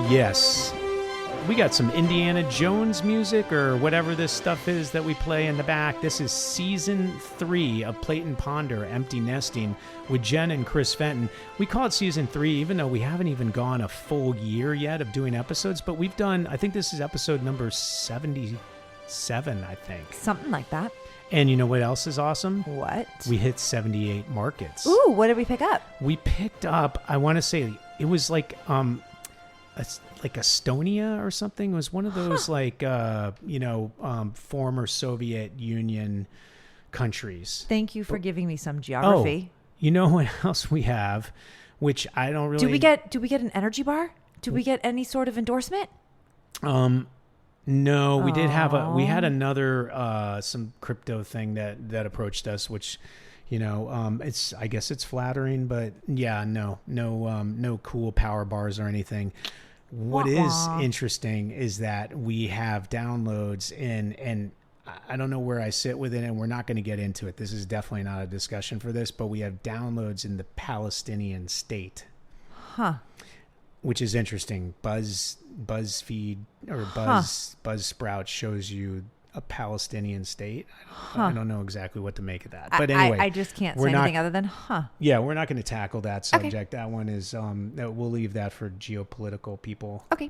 Yes. We got some Indiana Jones music or whatever this stuff is that we play in the back. This is season 3 of Plate and Ponder, Empty Nesting with Jen and Chris Fenton. We call it season 3 even though we haven't even gone a full year yet of doing episodes, but we've done, I think this is episode number 77, I think. Something like that. And you know what else is awesome? What? We hit 78 markets. Ooh, what did we pick up? We picked up, I want to say, it was like Estonia or something. It was one of those former Soviet Union countries. Thank you for giving me some geography. Oh, you know what else we have, which I don't really... Do we get an energy bar? Do we get any sort of endorsement? No, we did have we had another some crypto thing that approached us, which I guess it's flattering, but yeah, no cool power bars or anything. What is interesting is that we have downloads and I don't know where I sit with it, and we're not going to get into it. This is definitely not a discussion for this, but we have downloads in the Palestinian state. Huh. Which is interesting. BuzzFeed or Buzzsprout shows you a Palestinian state. I don't know exactly what to make of that. But anyway, I just can't say anything other than Yeah, we're not going to tackle that subject. Okay. That one is we'll leave that for geopolitical people. Okay.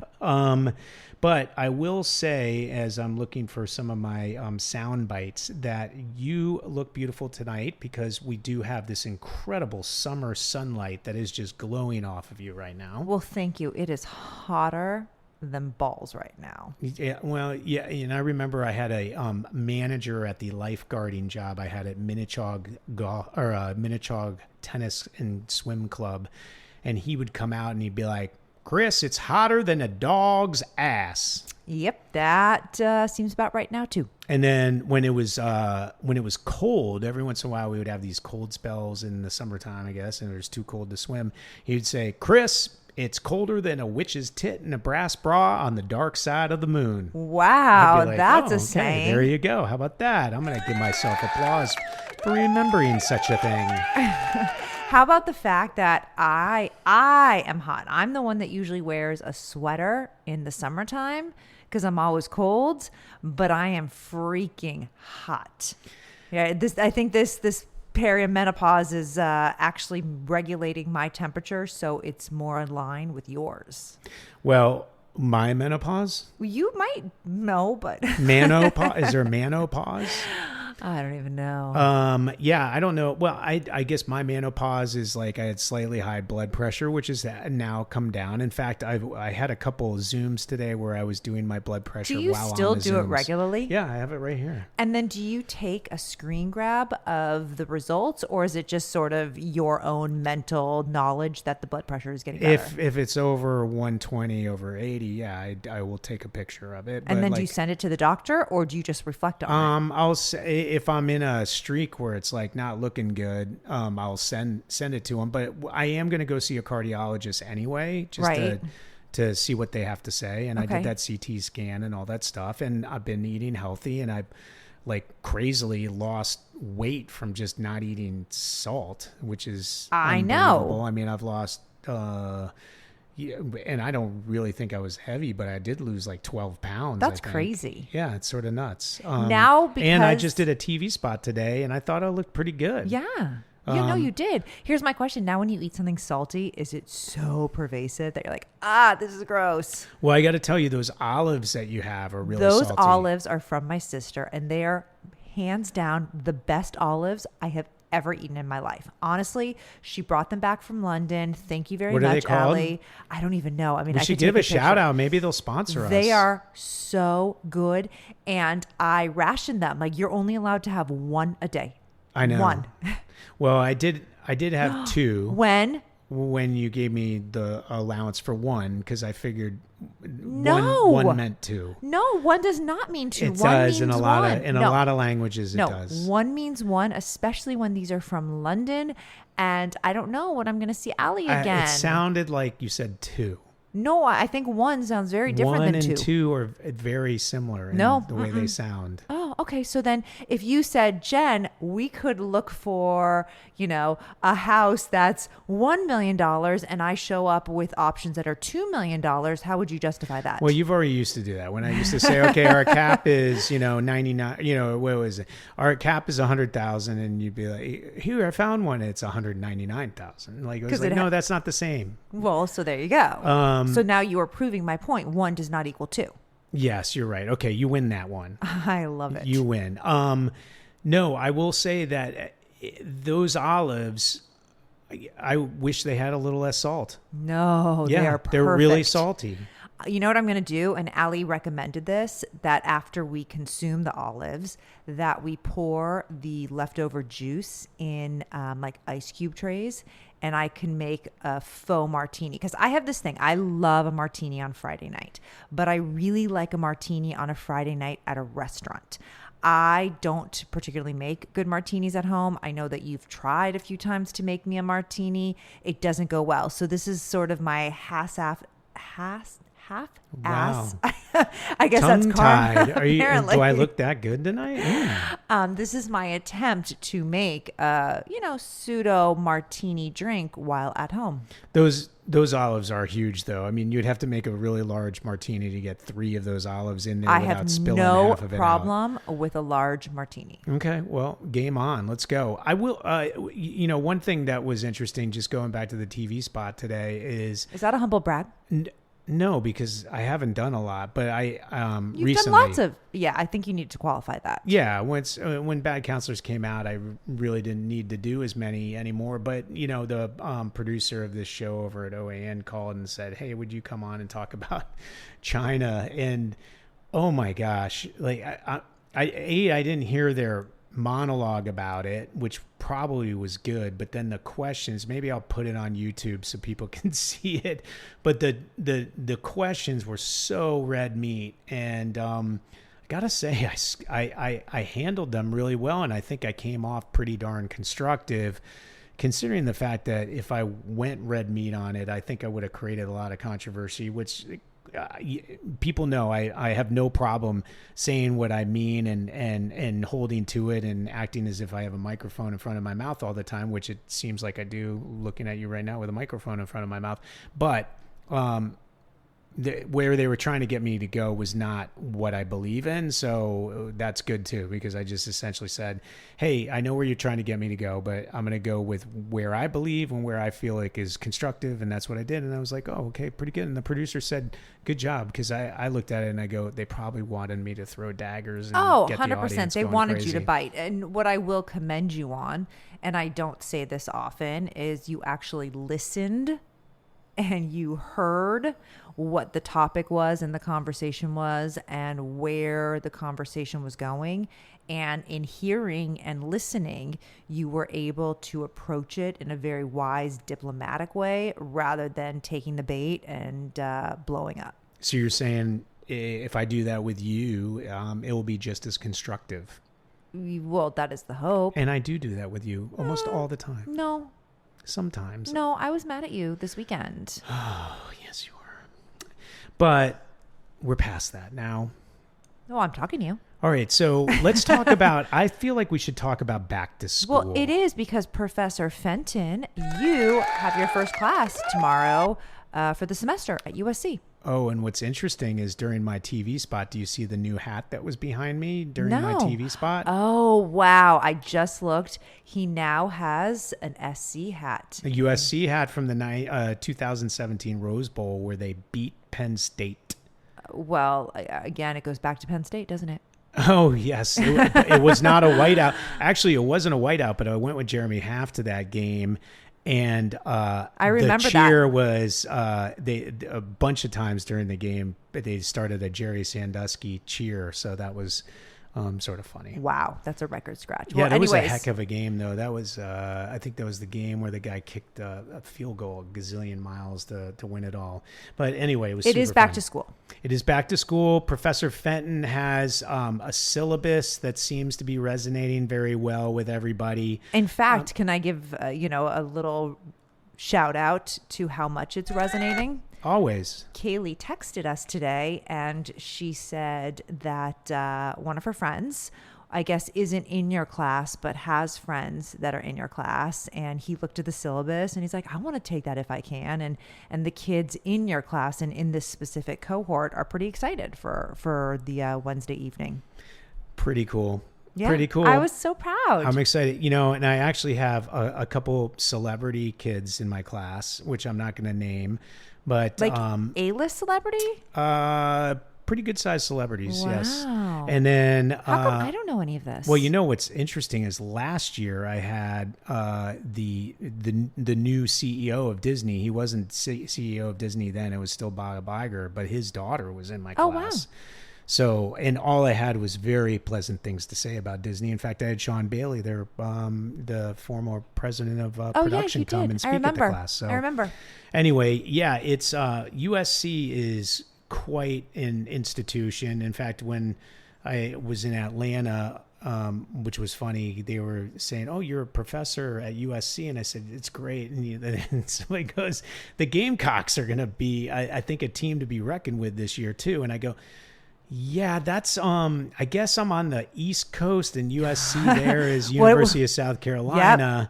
But I will say, as I'm looking for some of my sound bites, that you look beautiful tonight because we do have this incredible summer sunlight that is just glowing off of you right now. Well, thank you. It is hotter than balls right now. Yeah, well, yeah, and I remember I had a manager at the lifeguarding job I had at Minnechaug Tennis and Swim Club, and he would come out and he'd be like, "Chris, it's hotter than a dog's ass." Yep, that seems about right now too. And then when it was cold, every once in a while we would have these cold spells in the summertime, I guess, and it was too cold to swim. He'd say, "Chris, it's colder than a witch's tit in a brass bra on the dark side of the moon." Wow, that's a saying. There you go. How about that? I'm going to give myself applause for remembering such a thing. How about the fact that I am hot? I'm the one that usually wears a sweater in the summertime because I'm always cold, but I am freaking hot. Yeah, I think this perimenopause is actually regulating my temperature, so it's more in line with yours. Well, my menopause? You might know, but... Manopause? Is there manopause? I don't even know. Yeah, I don't know. Well, I guess my menopause is like I had slightly high blood pressure, which is now come down. In fact, I had a couple of Zooms today where I was doing my blood pressure while on the Zooms. Do you still do it regularly? Yeah, I have it right here. And then do you take a screen grab of the results, or is it just sort of your own mental knowledge that the blood pressure is getting better? If it's over 120 over 80, yeah, I will take a picture of it. And then do you send it to the doctor, or do you just reflect on it? I'll say, if I'm in a streak where it's like not looking good, I'll send it to them. But I am going to go see a cardiologist anyway, just to see what they have to say. And okay. I did that CT scan and all that stuff. And I've been eating healthy, and I've like crazily lost weight from just not eating salt, which is unbelievable. I mean, I've lost, yeah, and I don't really think I was heavy, but I did lose like 12 pounds. That's crazy. Yeah, it's sort of nuts. And I just did a TV spot today, and I thought I looked pretty good. Yeah. You did. Here's my question. Now, when you eat something salty, is it so pervasive that you're like, this is gross? Well, I got to tell you, those olives that you have are really salty. Those olives are from my sister, and they are hands down the best olives I have ever eaten in my life. Honestly, she brought them back from London. Thank you very much, Allie. I don't even know. I mean, we should give a shout out. Maybe they'll sponsor us. They are so good, and I ration them. Like, you're only allowed to have one a day. I know. One. Well, I did have two. When you gave me the allowance for one, because I figured one meant two. No, one does not mean two. It one does means in a lot of languages. It does. One means one, especially when these are from London. And I don't know when I'm going to see Allie again. It sounded like you said two. No, I think one sounds very different than two. One and two are very similar in the way they sound. Oh, Oh, okay. So then if you said, Jen, we could look for, a house that's $1 million and I show up with options that are $2 million, how would you justify that? Well, you've already used to do that. When I used to say, okay, our cap is, 99, what was it? Our cap is 100,000 and you'd be like, here, I found one. It's 199,000. Like, it was like, no, that's not the same. Well, so there you go. So now you are proving my point. 1 does not equal 2. Yes, you're right. Okay, you win that one. I love it. You win. No, I will say that those olives, I wish they had a little less salt. No, yeah, they are perfect. They're really salty. You know what I'm going to do? And Allie recommended this, that after we consume the olives, that we pour the leftover juice in like ice cube trays, and I can make a faux martini. Because I have this thing. I love a martini on Friday night, but I really like a martini on a Friday night at a restaurant. I don't particularly make good martinis at home. I know that you've tried a few times to make me a martini. It doesn't go well. So this is sort of my half-ass. Wow. I guess that's tongue-tied. Do I look that good tonight? This is my attempt to make a, pseudo martini drink while at home. Those olives are huge, though. I mean, you'd have to make a really large martini to get 3 of those olives in there without spilling half of it out. I have no problem with a large martini. Okay, well, game on. Let's go. I will. One thing that was interesting, just going back to the TV spot today, is that a humble brag? No, because I haven't done a lot, but I You've recently done lots of. Yeah, I think you need to qualify that. Yeah, when Bad Counselors came out, I really didn't need to do as many anymore. But the producer of this show over at OAN called and said, "Hey, would you come on and talk about China?" And oh my gosh, like I didn't hear their monologue about it, which probably was good, but then the questions, maybe I'll put it on YouTube so people can see it, but the questions were so red meat, and I gotta say I handled them really well, and I think I came off pretty darn constructive, considering the fact that if I went red meat on it, I think I would have created a lot of controversy, which people know I have no problem saying what I mean and holding to it and acting as if I have a microphone in front of my mouth all the time, which it seems like I do looking at you right now with a microphone in front of my mouth. But where they were trying to get me to go was not what I believe in. So that's good too, because I just essentially said, hey, I know where you're trying to get me to go, but I'm going to go with where I believe and where I feel like is constructive. And that's what I did. And I was like, oh, okay, pretty good. And the producer said, good job. Because I looked at it and I go, they probably wanted me to throw daggers. And get 100%. They wanted crazy. You to bite. And what I will commend you on, and I don't say this often, is you actually listened and you heard what the topic was and the conversation was and where the conversation was going. And in hearing and listening, you were able to approach it in a very wise, diplomatic way rather than taking the bait and blowing up. So you're saying if I do that with you, it will be just as constructive? Well, that is the hope. And I do that with you almost all the time. No. Sometimes. No, I was mad at you this weekend. Oh, yes, you were. But we're past that now. No, I'm talking to you. All right, so let's talk about, I feel like we should talk about back to school. Well, it is because Professor Fenton, you have your first class tomorrow for the semester at USC. Oh, and what's interesting is during my TV spot, do you see the new hat that was behind me during my TV spot? Oh, wow. I just looked. He now has an SC hat. A USC hat from the 2017 Rose Bowl where they beat Penn State. Well, again, it goes back to Penn State, doesn't it? Oh, yes. It was not a whiteout. Actually, it wasn't a whiteout, but I went with Jeremy Half to that game. And I remember the cheer was a bunch of times during the game. They started a Jerry Sandusky cheer, so that was sort of funny. Wow, that's a record scratch. Yeah, that was a heck of a game, though. That was I think that was the game where the guy kicked a field goal a gazillion miles to win it all. But anyway, it was. It is back to school. It is back to school. Professor Fenton has a syllabus that seems to be resonating very well with everybody. In fact, can I give a little shout out to how much it's resonating? Always. Kaylee texted us today, and she said that one of her friends, I guess, isn't in your class, but has friends that are in your class. And he looked at the syllabus and he's like, I want to take that if I can. And the kids in your class and in this specific cohort are pretty excited for the Wednesday evening. Pretty cool. Yeah, pretty cool. I was so proud. I'm excited. And I actually have a couple celebrity kids in my class, which I'm not going to name, but like A-list celebrity? Pretty good sized celebrities. Wow. Yes. And then, how come I don't know any of this? Well, what's interesting is last year I had the new CEO of Disney. He wasn't CEO of Disney then; it was still Bob Iger, but his daughter was in my class. Oh, wow. So, and all I had was very pleasant things to say about Disney. In fact, I had Sean Bailey, the former president of production, come and speak at the class. So I remember. Anyway, yeah, it's USC is quite an institution. In fact, when I was in Atlanta, which was funny, they were saying, "Oh, you're a professor at USC," and I said, "It's great." And somebody goes, "The Gamecocks are going to be, I think, a team to be reckoned with this year too." And I go, "Yeah, that's I guess I'm on the East Coast, and USC there is University of South Carolina."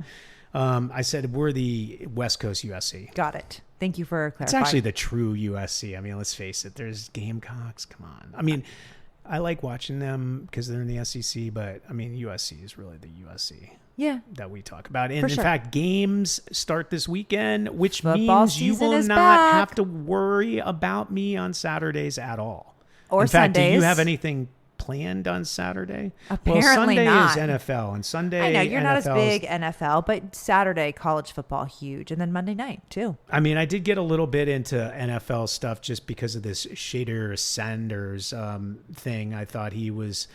Yep. I said, "We're the West Coast USC." Got it. Thank you for clarifying. It's actually the true USC. I mean, let's face it. There's Gamecocks. Come on. I mean, I like watching them because they're in the SEC, but I mean, USC is really the USC. Yeah. That we talk about. And in fact, games start this weekend, which Football means you will not have to worry about me on Saturdays at all. Or in fact, Sundays. Do you have anything planned on Saturday? Apparently Sunday not. Is NFL, and Sunday I know you're NFL not as big NFL, but Saturday college football huge, and then Monday night too. I mean, I did get a little bit into NFL stuff just because of this Shader Sanders thing. I thought he was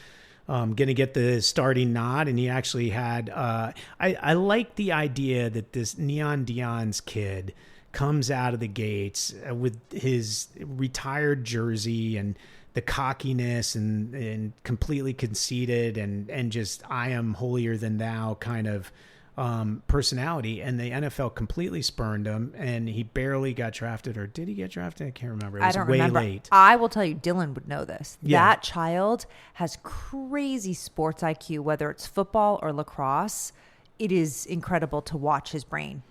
going to get the starting nod, and he actually had. I like the idea that this Neon Dion's kid comes out of the gates with his retired jersey and the cockiness and completely conceited and just I am holier than thou kind of personality, and the NFL completely spurned him, and he barely got drafted. Or did he get drafted? I can't remember. It was way late. I will tell you, Dylan would know this. Yeah. That child has crazy sports IQ, whether it's football or lacrosse. It is incredible to watch his brain.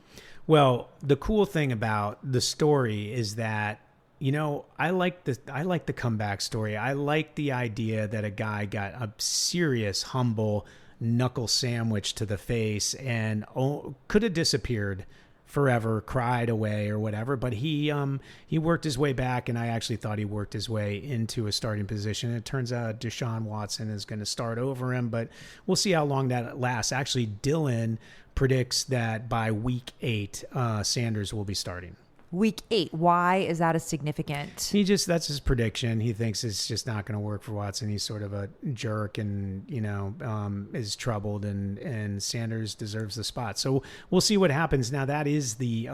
Well, the cool thing about the story is that, I like the comeback story. I like the idea that a guy got a serious, humble knuckle sandwich to the face and could have disappeared forever, cried away or whatever. But he worked his way back, and I actually thought he worked his way into a starting position. It turns out Deshaun Watson is going to start over him, but we'll see how long that lasts. Actually, Dylan predicts that by week 8, Sanders will be starting. Week 8. Why is that a significant? That's his prediction. He thinks it's just not going to work for Watson. He's sort of a jerk and, is troubled, and Sanders deserves the spot. So we'll see what happens. Now that is the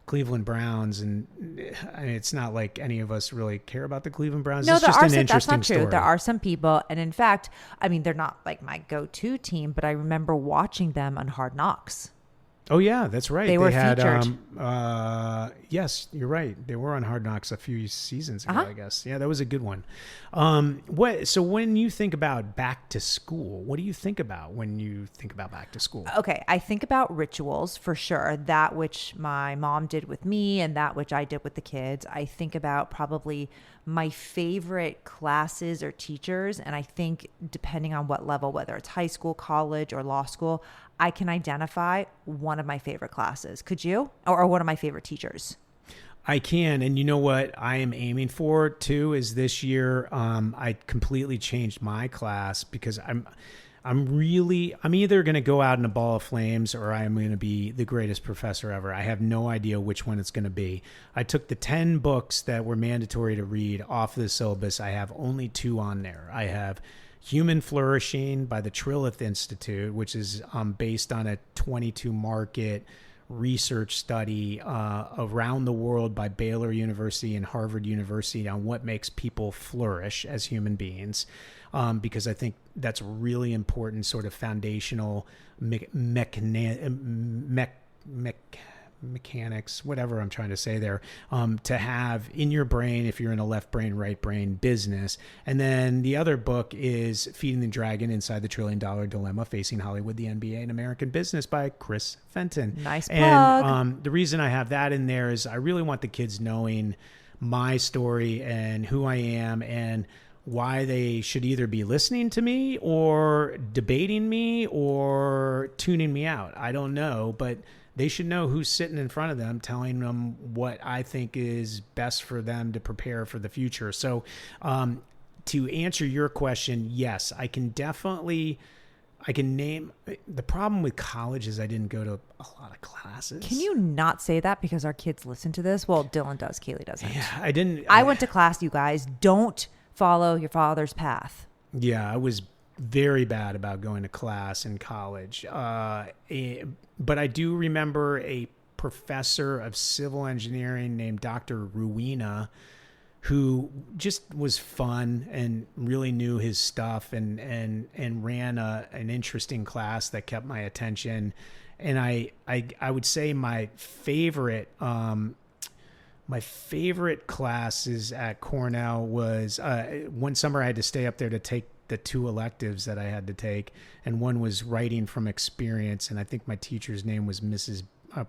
Cleveland Browns, and it's not like any of us really care about the Cleveland Browns. No, it's just an interesting that's not true. story. There are some people, and in fact, I mean, they're not like my go-to team, but I remember watching them on Hard Knocks. Oh yeah, that's right. They were featured. Yes, you're right. They were on Hard Knocks a few seasons ago, Uh-huh. I guess. Yeah, that was a good one. So when you think about back to school, what do you think about when you think about back to school? Okay, I think about rituals for sure. That which my mom did with me and that which I did with the kids. I think about probably my favorite classes or teachers. And I think depending on what level, whether it's high school, college, or law school, I can identify one of my favorite classes. Could you? Or one of my favorite teachers? I can. And you know what I am aiming for too is this year I completely changed my class because I'm either going to go out in a ball of flames or I am going to be the greatest professor ever. I have no idea which one it's going to be. I took the 10 books that were mandatory to read off the syllabus. I have only 2 on there. I have Human Flourishing by the Trilith Institute, which is based on a 22 market research study around the world by Baylor University and Harvard University on what makes people flourish as human beings. Because I think that's really important, sort of foundational mechanics, whatever I'm trying to say there, to have in your brain if you're in a left brain, right brain business. And then the other book is Feeding the Dragon: Inside the $1 Trillion Dilemma Facing Hollywood, the NBA, and American Business by Chris Fenton. Nice plug. And the reason I have that in there is I really want the kids knowing my story and who I am and why they should either be listening to me or debating me or tuning me out. I don't know, but they should know who's sitting in front of them, telling them what I think is best for them to prepare for the future. So to answer your question, yes, I can name. The problem with college is I didn't go to a lot of classes. Can you not say that because our kids listen to this? Well, Dylan does. Kaylee doesn't. Yeah, I didn't. I went to class, you guys. Don't follow your father's path. Yeah, I was very bad about going to class in college. But I do remember a professor of civil engineering named Dr. Ruina, who just was fun and really knew his stuff and ran an interesting class that kept my attention. And I would say my favorite classes at Cornell was one summer I had to stay up there to take the 2 electives that I had to take, and one was writing from experience, and I think my teacher's name was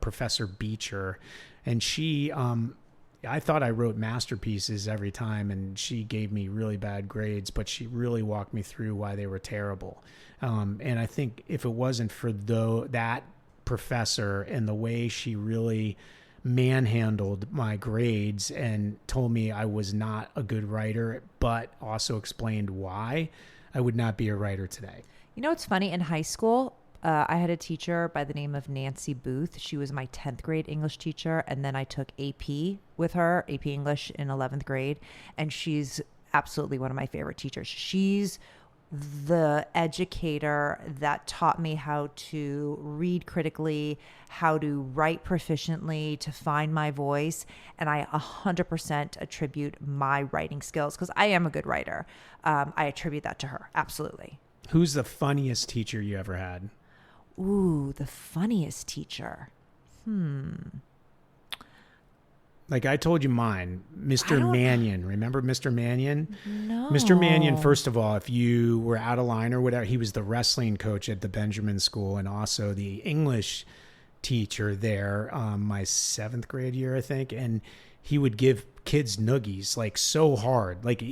Professor Beecher, and she I thought I wrote masterpieces every time, and she gave me really bad grades, but she really walked me through why they were terrible. And I think if it wasn't for that professor and the way she really manhandled my grades and told me I was not a good writer, but also explained why, I would not be a writer today. You know, it's funny. In high school, I had a teacher by the name of Nancy Booth. She was my 10th grade English teacher. And then I took AP with her, AP English in 11th grade. And she's absolutely one of my favorite teachers. She's the educator that taught me how to read critically, how to write proficiently, to find my voice. And I 100% attribute my writing skills, because I am a good writer. I attribute that to her. Absolutely. Who's the funniest teacher you ever had? Ooh, the funniest teacher. Like I told you mine, Mr. Mannion. Remember Mr. Mannion? No. Mr. Mannion, first of all, if you were out of line or whatever, he was the wrestling coach at the Benjamin School and also the English teacher there my 7th grade year, I think. And he would give kids noogies like so hard. Like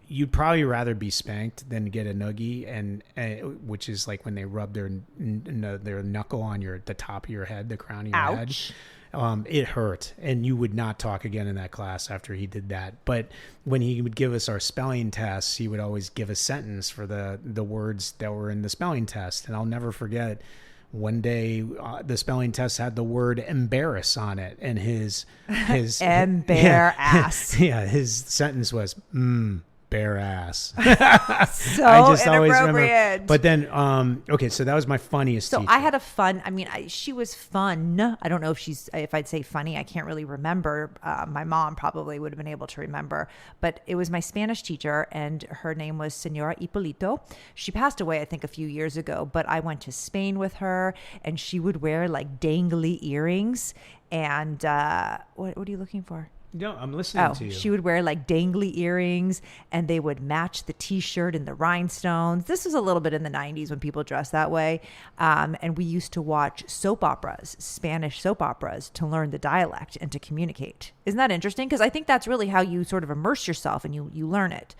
you'd probably rather be spanked than get a noogie, and which is like when they rub their knuckle on the top of your head, the crown of your head. It hurt, and you would not talk again in that class after he did that. But when he would give us our spelling tests, he would always give a sentence for the words that were in the spelling test. And I'll never forget one day the spelling test had the word embarrass on it, and his embarrass. Yeah, his sentence was bare ass. So I just always remember. But then, okay, so that was my funniest teacher. I had a fun, she was fun. I don't know if I'd say funny. I can't really remember. My mom probably would have been able to remember, but it was my Spanish teacher, and her name was Senora Ippolito. She passed away, I think, a few years ago, but I went to Spain with her, and she would wear like dangly earrings. And what are you looking for? No, I'm listening to you. She would wear like dangly earrings, and they would match the t-shirt and the rhinestones. This was a little bit in the 90s when people dressed that way. And we used to watch soap operas, Spanish soap operas, to learn the dialect and to communicate. Isn't that interesting? Because I think that's really how you sort of immerse yourself and you learn it.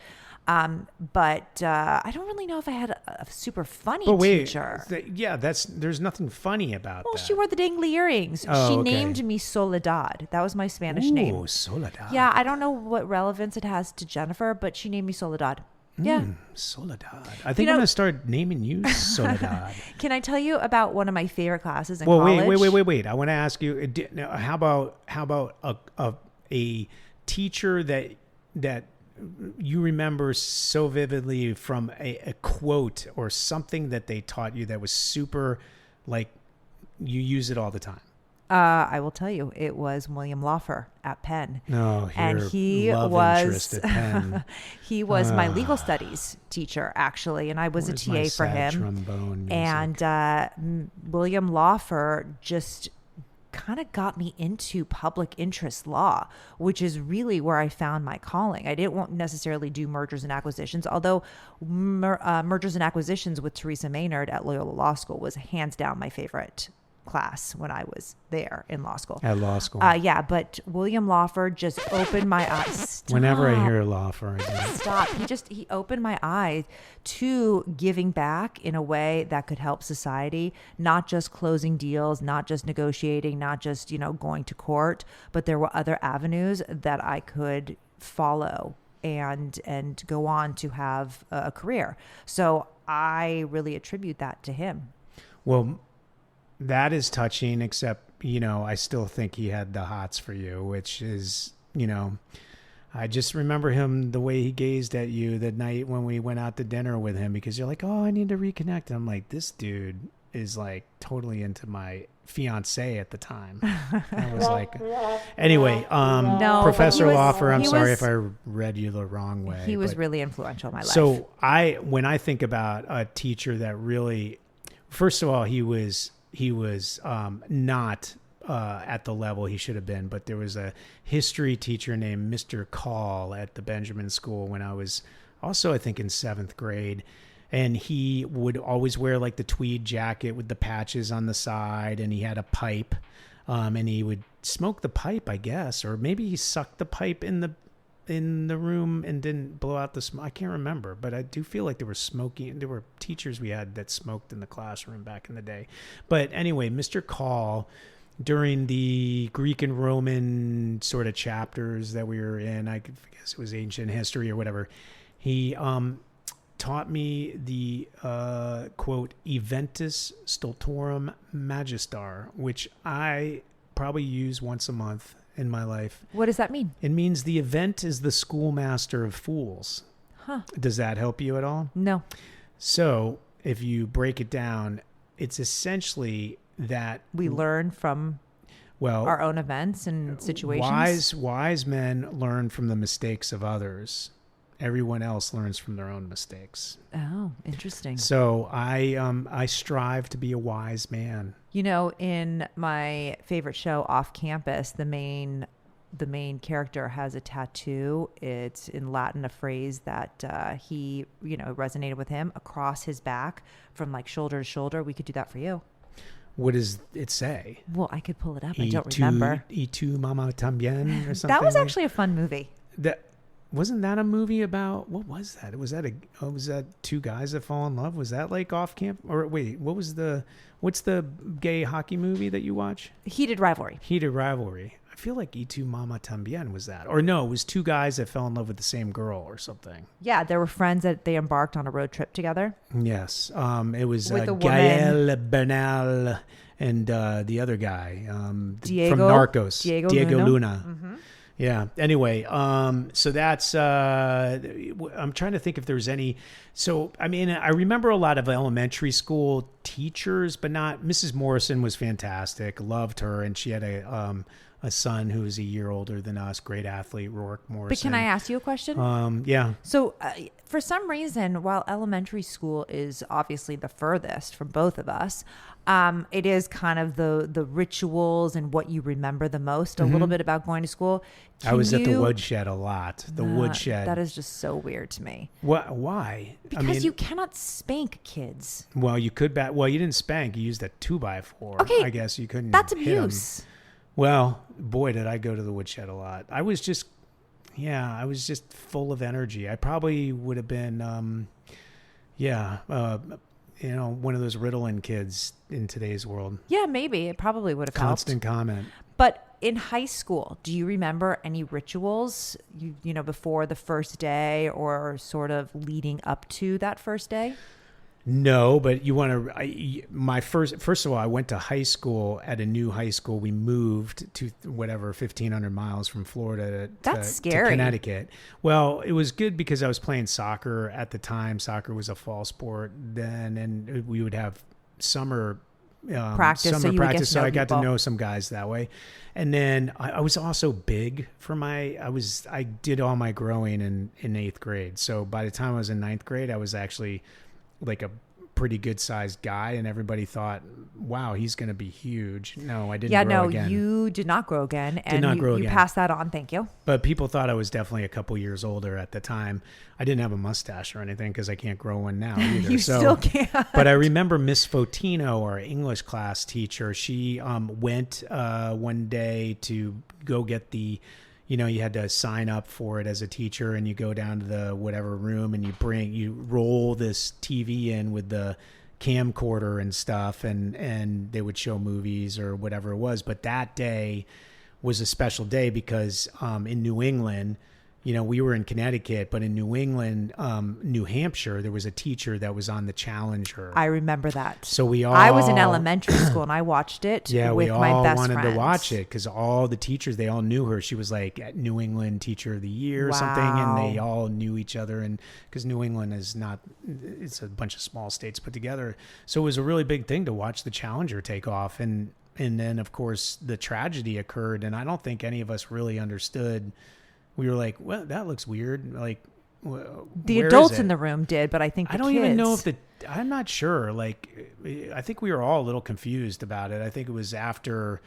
But I don't really know if I had a super funny teacher. There's nothing funny about that. Well, she wore the dangly earrings. She named me Soledad. That was my Spanish name. Oh, Soledad. Yeah, I don't know what relevance it has to Jennifer, but she named me Soledad. Yeah. Soledad. I think I'm going to start naming you Soledad. Can I tell you about one of my favorite classes in college? Wait. I want to ask you, how about a teacher that you remember so vividly from a quote or something that they taught you that was super, like, you use it all the time? I will tell you, it was William Lawfer at Penn. And he was interest at Penn. He was my legal studies teacher, actually, and I was a TA for him. Trombone music? And William Lawfer just kind of got me into public interest law, which is really where I found my calling. I didn't want necessarily do mergers and acquisitions, although mergers and acquisitions with Teresa Maynard at Loyola Law School was hands down my favorite class when I was there in law school. At law school. Yeah, but William Lawford just opened my eyes. Stop. Whenever I hear Lawford. Stop. He opened my eyes to giving back in a way that could help society, not just closing deals, not just negotiating, not just, going to court, but there were other avenues that I could follow and go on to have a career. So I really attribute that to him. Well, that is touching, except, I still think he had the hots for you, which is, I just remember him, the way he gazed at you that night when we went out to dinner with him, because you're like, oh, I need to reconnect. And I'm like, this dude is like totally into my fiance at the time. I was like, anyway, no, Professor Lawford, I'm sorry if I read you the wrong way. He was really influential in my life. So when I think about a teacher that really, first of all, he was not at the level he should have been, but there was a history teacher named Mr. Call at the Benjamin School when I was also, I think, in 7th grade. And he would always wear like the tweed jacket with the patches on the side, and he had a pipe, and he would smoke the pipe, I guess, or maybe he sucked the pipe in the room and didn't blow out the smoke. I can't remember, but I do feel like there were teachers we had that smoked in the classroom back in the day. But anyway, Mr. Call, during the Greek and Roman sort of chapters that we were in, I guess it was ancient history or whatever, he taught me the quote eventus stultorum magister, which I probably use once a month in my life. What does that mean? It means the event is the schoolmaster of fools. Huh. Does that help you at all? No. So if you break it down, it's essentially that we learn from our own events and situations. Wise men learn from the mistakes of others. Everyone else learns from their own mistakes. Oh, interesting. So I strive to be a wise man. In my favorite show, Off Campus, the main character has a tattoo. It's in Latin, a phrase that he, resonated with him across his back from like shoulder to shoulder. We could do that for you. What does it say? Well, I could pull it up. I don't remember. Y tu mama también or something? That was actually a fun movie. Wasn't that a movie about, what was that? Was that two guys that fall in love? Was that like Off Camp? Or wait, what's the gay hockey movie that you watch? Heated Rivalry. Heated Rivalry. I feel like Y tu mama también was that. Or no, it was two guys that fell in love with the same girl or something. Yeah, there were friends that they embarked on a road trip together. Yes. It was with Gael Bernal and the other guy Diego, from Narcos. Diego Luna. Mm-hmm. Yeah. Anyway, so that's, I'm trying to think if there's any. So, I mean, I remember a lot of elementary school teachers, but not, Mrs. Morrison was fantastic. Loved her. And she had a son who was a year older than us. Great athlete, Rourke Morrison. But can I ask you a question? Yeah. So for some reason, while elementary school is obviously the furthest from both of us, it is kind of the rituals and what you remember the most, a little bit about going to school. I was at the Woodshed a lot. The Woodshed. That is just so weird to me. What? Why? Because you cannot spank kids. Well, you could Well, you didn't spank. You used a 2x4. Okay. I guess you couldn't. That's hit 'em. abuse. Well, boy, did I go to the Woodshed a lot. I was just full of energy. I probably would have been, one of those Ritalin kids in today's world. Yeah, maybe. It probably would have Constant helped. comment. But in high school, do you remember any rituals, before the first day or sort of leading up to that first day? No, but you want to, first of all, I went to high school at a new high school. We moved to 1,500 miles from Florida That's to scary. Connecticut. Well, it was good because I was playing soccer at the time. Soccer was a fall sport then, and we would have summer practice. So I got to know some guys that way. And then I was also big for I did all my growing in 8th grade. So by the time I was in 9th grade, I was actually like a pretty good sized guy, and everybody thought, wow, he's going to be huge. No, I didn't grow again. You did not grow again. Did not grow again. You passed that on. Thank you. But people thought I was definitely a couple years older at the time. I didn't have a mustache or anything because I can't grow one now either. You still can't. But I remember Miss Fotino, our English class teacher, she went one day to go get the, you had to sign up for it as a teacher, and you go down to the whatever room and you roll this TV in with the camcorder and stuff, and they would show movies or whatever it was. But that day was a special day because in New England, we were in Connecticut, but in New England, New Hampshire, there was a teacher that was on the Challenger. I remember that. So I was in elementary school and I watched it with my best friends. We all wanted to watch it because all the teachers, they all knew her. She was like at New England Teacher of the Year or something, and they all knew each other. And because New England it's a bunch of small states put together. So it was a really big thing to watch the Challenger take off. And then, of course, the tragedy occurred, and I don't think any of us really understood. We were like, well, that looks weird. Like, the adults in the room did, but I think I don't even know if I'm not sure. Like, I think we were all a little confused about it. I think it was after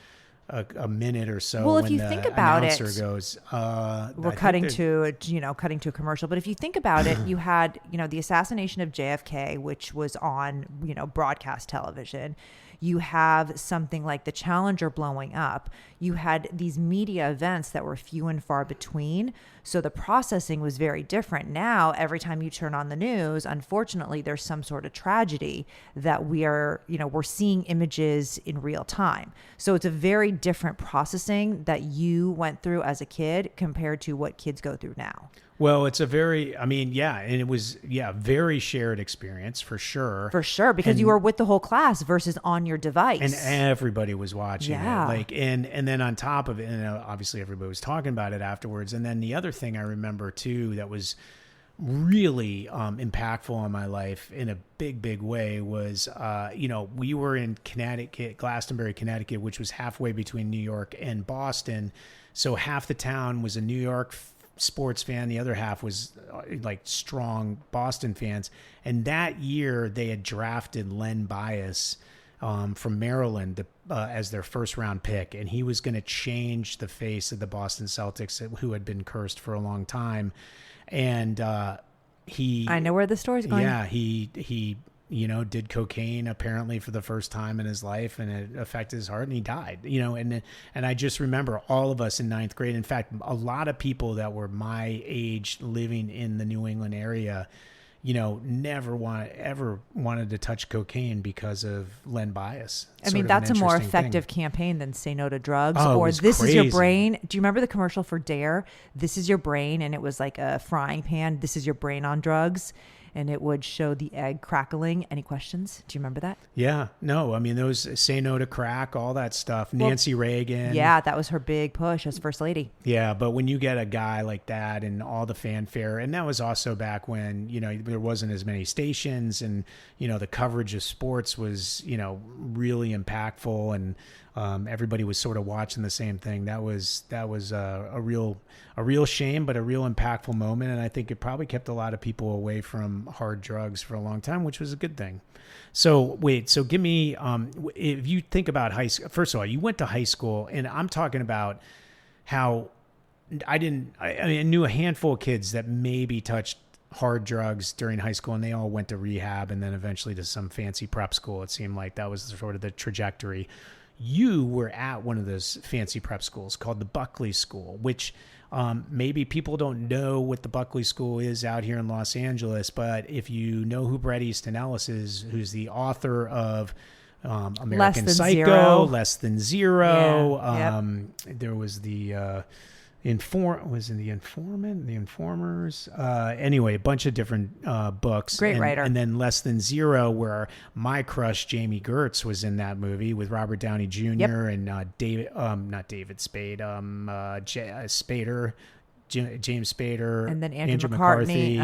a minute or so. Well, if you think about it, goes, we're cutting to a commercial. But if you think about it, you had, the assassination of JFK, which was on, broadcast television. You have something like the Challenger blowing up. You had these media events that were few and far between. So the processing was very different. Now, every time you turn on the news, unfortunately, there's some sort of tragedy that we're seeing images in real time. So it's a very different processing that you went through as a kid compared to what kids go through now. Well, it's and it was, very shared experience for sure. For sure, because you were with the whole class versus on your device. And everybody was watching it. Like, and then on top of it, obviously everybody was talking about it afterwards. And then the other thing I remember too that was really impactful on my life in a big, big way was, we were in Connecticut, Glastonbury, Connecticut, which was halfway between New York and Boston. So half the town was a New York sports fan, the other half was like strong Boston fans. And that year they had drafted Len Bias from Maryland as their first round pick, and he was going to change the face of the Boston Celtics, who had been cursed for a long time. And I know where the story's going. Yeah, he did cocaine apparently for the first time in his life, and it affected his heart, and he died. And I just remember all of us in ninth grade. In fact, a lot of people that were my age living in the New England area, never wanted to touch cocaine because of Len Bias. I mean, that's a more effective campaign than Say No to Drugs or This crazy. Is Your Brain. Do you remember the commercial for Dare? This is your brain, and it was like a frying pan. This is your brain on drugs. And it would show the egg crackling. Any questions? Do you remember that? Yeah. No, I mean, those Say No to Crack, all that stuff. Nancy Reagan. Yeah, that was her big push as First Lady. Yeah, but when you get a guy like that and all the fanfare, and that was also back when, there wasn't as many stations, and, the coverage of sports was, really impactful, and everybody was sort of watching the same thing. That was a real shame, but a real impactful moment. And I think it probably kept a lot of people away from hard drugs for a long time, which was a good thing. So give me, if you think about high school, first of all, you went to high school, and I'm talking about how I knew a handful of kids that maybe touched hard drugs during high school, and they all went to rehab and then eventually to some fancy prep school. It seemed like that was sort of the trajectory. You were at one of those fancy prep schools called the Buckley School, which maybe people don't know what the Buckley School is out here in Los Angeles, but if you know who Bret Easton Ellis is, who's the author of American Psycho, Less Than Zero. Yeah. There was the Informant, The Informers. Anyway, a bunch of different books. Great writer. And then Less Than Zero, where my crush Jamie Gertz was in that movie with Robert Downey Jr. and not David Spade, Spader, James Spader, and then Andrew McCarthy.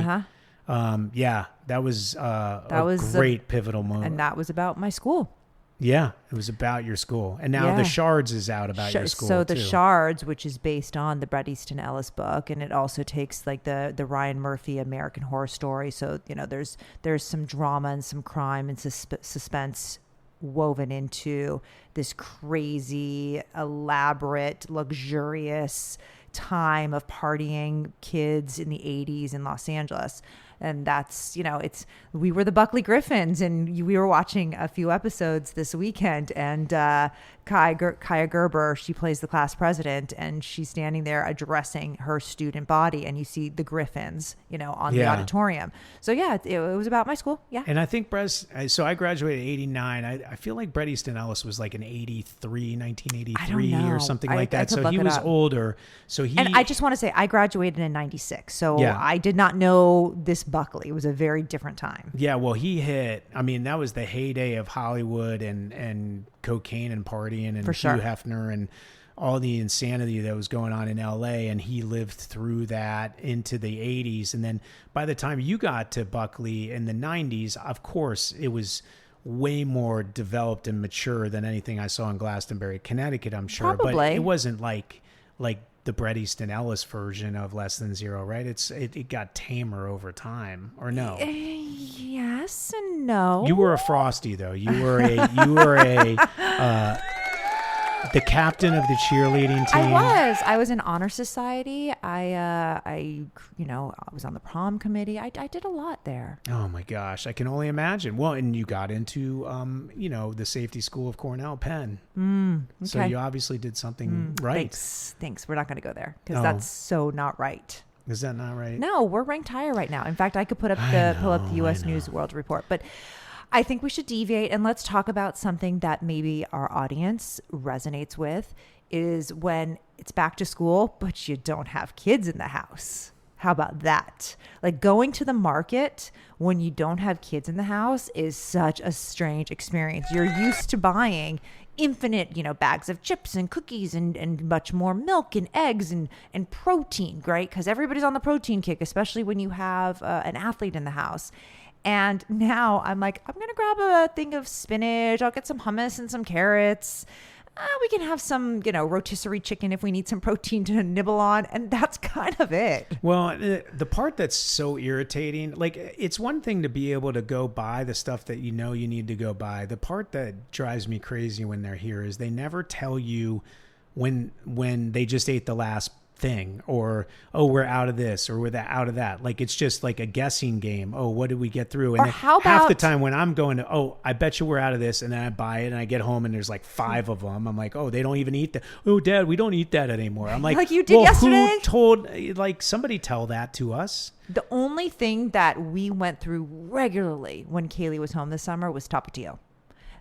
That was a great pivotal moment. And that was about my school. Yeah, it was about your school. And now The Shards is out about your school, so too. The Shards, which is based on the Bret Easton Ellis book, and it also takes like the Ryan Murphy American Horror Story. So, there's some drama and some crime and suspense woven into this crazy, elaborate, luxurious time of partying kids in the 80s in Los Angeles. And that's, we were the Buckley Griffins, and we were watching a few episodes this weekend, and Kaya Gerber, she plays the class president, and she's standing there addressing her student body, and you see the Griffins, on the auditorium. So yeah, it was about my school. Yeah. And I think so I graduated in 89. I feel like Bret Easton Ellis was like an 1983 or something like that. So he was older. And I just want to say, I graduated in 96. So I did not know this Buckley. It was a very different time. Yeah. Well, he hit, that was the heyday of Hollywood and cocaine and partying and Hugh Hefner and all the insanity that was going on in LA. And he lived through that into the 80s. And then by the time you got to Buckley in the 90s, of course, it was way more developed and mature than anything I saw in Glastonbury, Connecticut, I'm sure. Probably. But it wasn't like the Bret Easton Ellis version of Less Than Zero, right? It got tamer over time, or no? Yes and no. You were a Frosty, though. You were the captain of the cheerleading team. I was in honor society. I was on the prom committee. I did a lot there. Oh my gosh, I can only imagine. Well, and you got into the safety school of Cornell, Penn. Okay. So you obviously did something right. Thanks. We're not going to go there because that's so not right. Is that not right? No, we're ranked higher right now. In fact, I could pull up the U.S. News World Report, but I think we should deviate and let's talk about something that maybe our audience resonates with, is when it's back to school, but you don't have kids in the house. How about that? Like going to the market when you don't have kids in the house is such a strange experience. You're used to buying infinite, bags of chips and cookies and much more milk and eggs and protein, right? Because everybody's on the protein kick, especially when you have an athlete in the house. And now I'm like, I'm going to grab a thing of spinach. I'll get some hummus and some carrots. We can have some, rotisserie chicken if we need some protein to nibble on. And that's kind of it. Well, the part that's so irritating, like it's one thing to be able to go buy the stuff that you need to go buy. The part that drives me crazy when they're here is they never tell you when they just ate the last thing, or we're out of this, or we're out of that. Like it's just like a guessing game. What did we get through? And half the time when I'm going to I bet you we're out of this, and then I buy it and I get home and there's like 5 of them. I'm like, they don't even eat that. Dad, we don't eat that anymore. I'm like you did yesterday. Who told? Like somebody tell that to us. The only thing that we went through regularly when Kaylee was home this summer was Tapatio.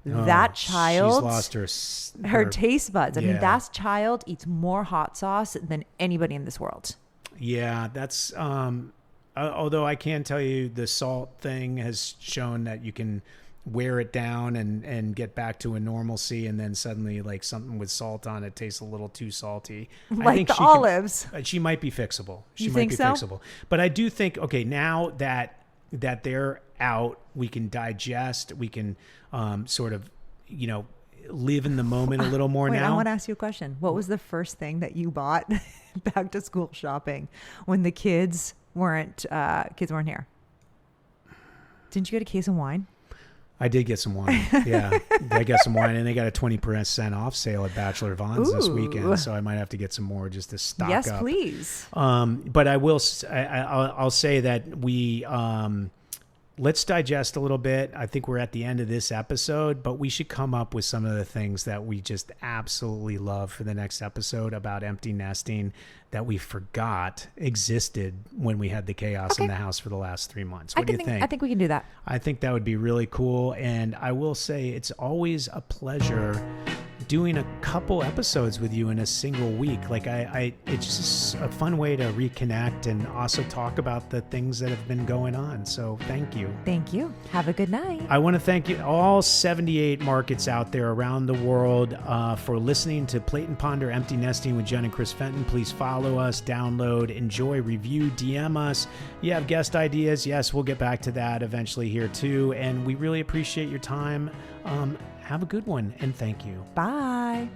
That child, she's lost her taste buds. I mean, that child eats more hot sauce than anybody in this world. Yeah, that's, although I can tell you the salt thing has shown that you can wear it down and get back to a normalcy, and then suddenly like something with salt on it tastes a little too salty. Like I think the olives. She might be fixable. You think so? Fixable. But I do think, now that they're out, we can digest, we can sort of, live in the moment a little more now. I want to ask you a question. What was the first thing that you bought back to school shopping when the kids weren't here? Didn't you get a case of wine? I did get some wine. Yeah, I got some wine, and they got a 20% off sale at Bachelor Vaughn's this weekend, so I might have to get some more just to stock up. Yes, please. But I'll say that we let's digest a little bit. I think we're at the end of this episode, but we should come up with some of the things that we just absolutely love for the next episode about empty nesting that we forgot existed when we had the chaos in the house for the last 3 months. What do you think? I think we can do that. I think that would be really cool. And I will say it's always a pleasure doing a couple episodes with you in a single week. Like it's just a fun way to reconnect and also talk about the things that have been going on. So thank you. Thank you. Have a good night. I want to thank you, all 78 markets out there around the world, for listening to Plate and Ponder Empty Nesting with Jen and Chris Fenton. Please follow us, download, enjoy, review, DM us. You have guest ideas? Yes, we'll get back to that eventually here too. And we really appreciate your time. Have a good one, and thank you. Bye.